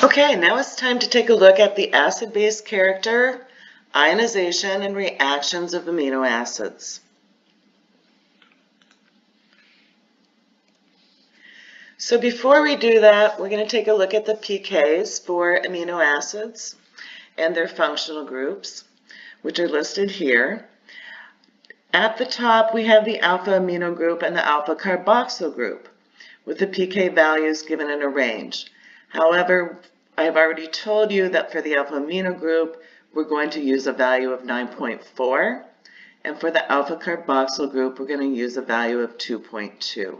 Okay, now it's time to take a look at the acid-base character, ionization, and reactions of amino acids. So before we do that, we're going to take a look at the pKs for amino acids and their functional groups, which are listed here. At the top, we have the alpha amino group and the alpha carboxyl group, with the pK values given in a range. However, I've already told you that for the alpha amino group, we're going to use a value of 9.4, and for the alpha carboxyl group, we're going to use a value of 2.2.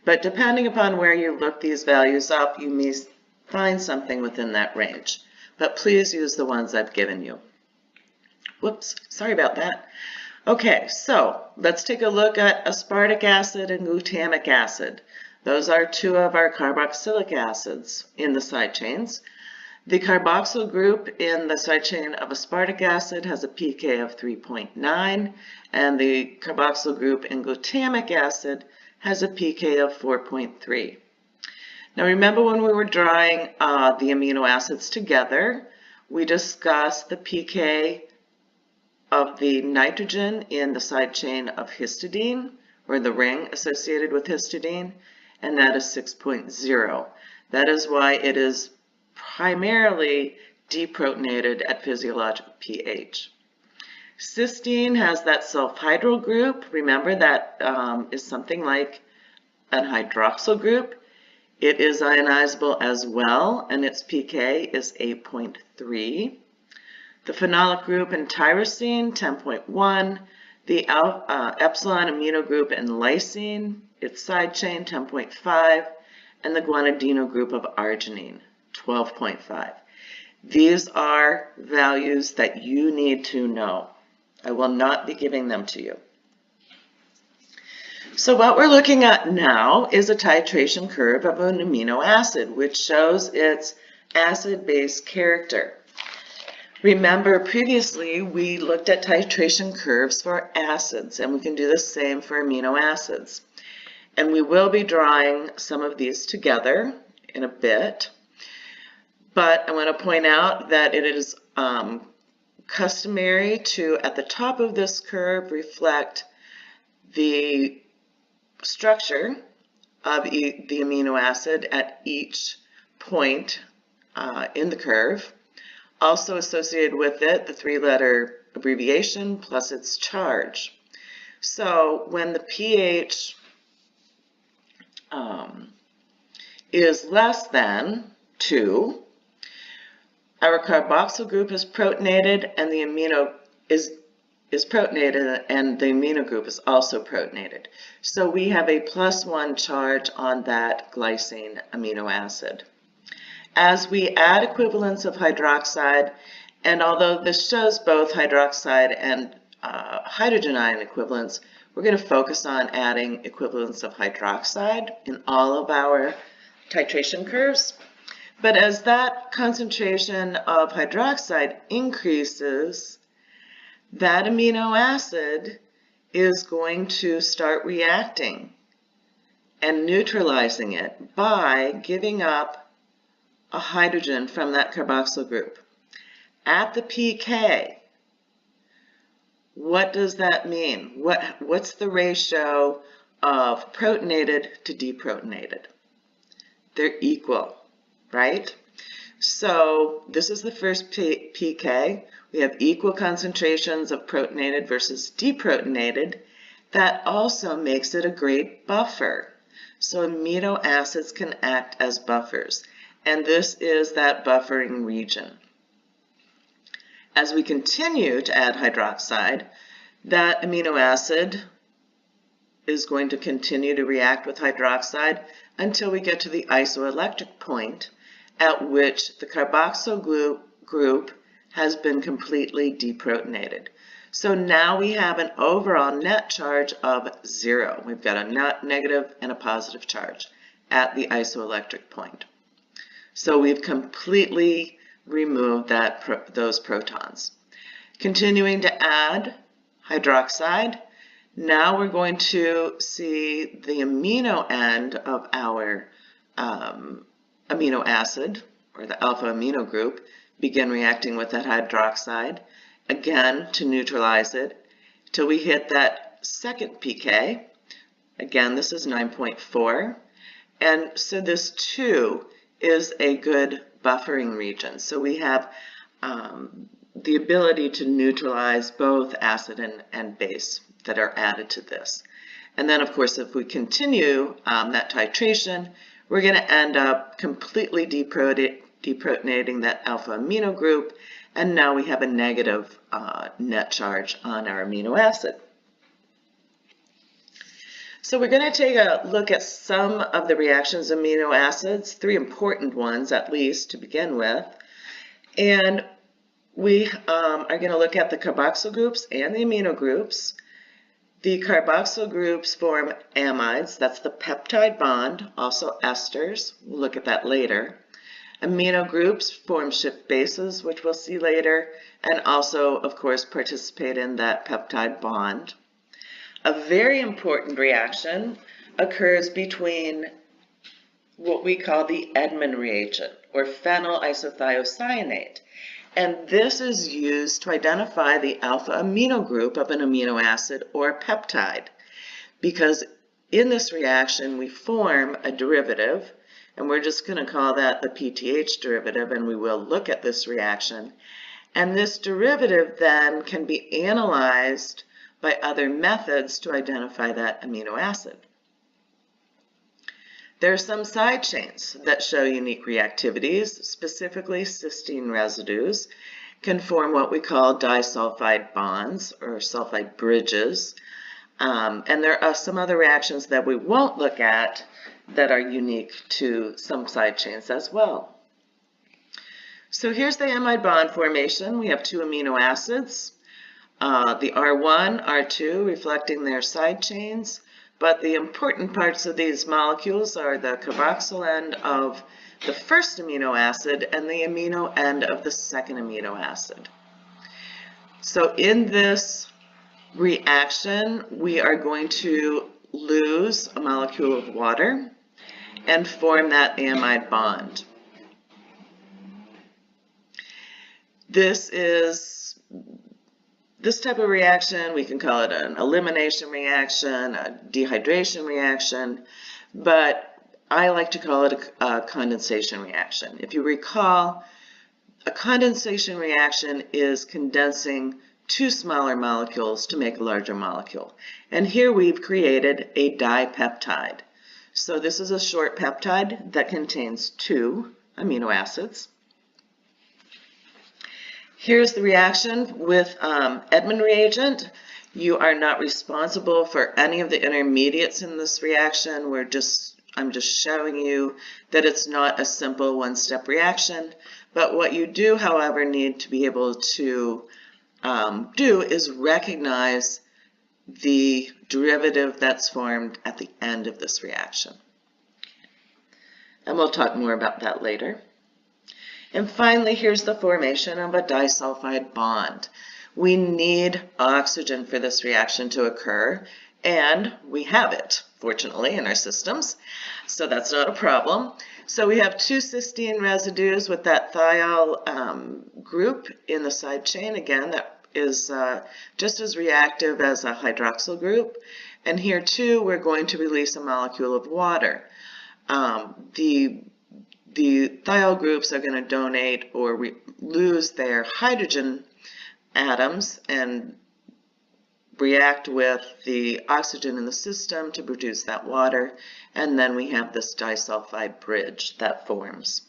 But depending upon where you look these values up, you may find something within that range. But please use the ones I've given you. Whoops, sorry about that. Okay, so let's take a look at aspartic acid and glutamic acid. Those are two of our carboxylic acids in the side chains. The carboxyl group in the side chain of aspartic acid has a pK of 3.9, and the carboxyl group in glutamic acid has a pK of 4.3. Now remember when we were drawing the amino acids together, we discussed the pK of the nitrogen in the side chain of histidine, or the ring associated with histidine, and that is 6.0. That is why it is primarily deprotonated at physiological pH. Cysteine has that sulfhydryl group. Remember that is something like an hydroxyl group. It is ionizable as well, and its pK is 8.3. The phenolic group in tyrosine, 10.1. The epsilon amino group in lysine, its side chain, 10.5. And the guanidino group of arginine, 12.5. These are values that you need to know. I will not be giving them to you. So what we're looking at now is a titration curve of an amino acid, which shows its acid-base character. Remember, previously we looked at titration curves for acids, and we can do the same for amino acids. And we will be drawing some of these together in a bit. But I want to point out that it is customary to, at the top of this curve, reflect the structure of the amino acid at each point in the curve. Also associated with it, the three-letter abbreviation plus its charge. So when the pH is less than 2, our carboxyl group is protonated, and the amino is protonated, and the amino group is also protonated. So we have a +1 charge on that glycine amino acid. As we add equivalents of hydroxide, and although this shows both hydroxide and hydrogen ion equivalents, we're going to focus on adding equivalents of hydroxide in all of our titration curves. But as that concentration of hydroxide increases, that amino acid is going to start reacting and neutralizing it by giving up a hydrogen from that carboxyl group. At the pK, what does that mean? What's the ratio of protonated to deprotonated? They're equal, right? So this is the first pK. We have equal concentrations of protonated versus deprotonated. That also makes it a great buffer. So amino acids can act as buffers, and this is that buffering region. As we continue to add hydroxide, that amino acid is going to continue to react with hydroxide until we get to the isoelectric point, at which the carboxyl group has been completely deprotonated. So now we have an overall net charge of 0. We've got a negative and a positive charge at the isoelectric point. So we've completely removed those protons. Continuing to add hydroxide, now we're going to see the amino end of our amino acid, or the alpha amino group, begin reacting with that hydroxide, again to neutralize it, till we hit that second pK. Again, this is 9.4. And so this 2 is a good buffering region. So we have the ability to neutralize both acid and base that are added to this. And then, of course, if we continue that titration, we're going to end up completely deprotonating that alpha amino group, and now we have a negative net charge on our amino acid. So we're going to take a look at some of the reactions of amino acids, 3 important ones at least to begin with. And we are going to look at the carboxyl groups and the amino groups. The carboxyl groups form amides, that's the peptide bond, also esters. We'll look at that later. Amino groups form shift bases, which we'll see later, and also, of course, participate in that peptide bond. A very important reaction occurs between what we call the Edman reagent, or phenyl isothiocyanate. And this is used to identify the alpha amino group of an amino acid or peptide, because in this reaction we form a derivative, and we're just going to call that the PTH derivative, and we will look at this reaction. And this derivative then can be analyzed by other methods to identify that amino acid. There are some side chains that show unique reactivities. Specifically, cysteine residues can form what we call disulfide bonds or sulfide bridges. And there are some other reactions that we won't look at that are unique to some side chains as well. So here's the amide bond formation. We have 2 amino acids, the R1, R2 reflecting their side chains. But the important parts of these molecules are the carboxyl end of the first amino acid and the amino end of the second amino acid. So in this reaction, we are going to lose a molecule of water and form that amide bond. This type of reaction, we can call it an elimination reaction, a dehydration reaction, but I like to call it a condensation reaction. If you recall, a condensation reaction is condensing 2 smaller molecules to make a larger molecule. And here we've created a dipeptide. So this is a short peptide that contains 2 amino acids. Here's the reaction with Edman reagent. You are not responsible for any of the intermediates in this reaction. I'm just showing you that it's not a simple one-step reaction. But what you do, however, need to be able to do is recognize the derivative that's formed at the end of this reaction. And we'll talk more about that later. And finally, here's the formation of a disulfide bond. We need oxygen for this reaction to occur, and we have it, fortunately, in our systems, so that's not a problem. So we have 2 cysteine residues with that thiol group in the side chain, again, that is just as reactive as a hydroxyl group. And here, too, we're going to release a molecule of water. The thiol groups are going to donate or lose their hydrogen atoms and react with the oxygen in the system to produce that water, and then we have this disulfide bridge that forms.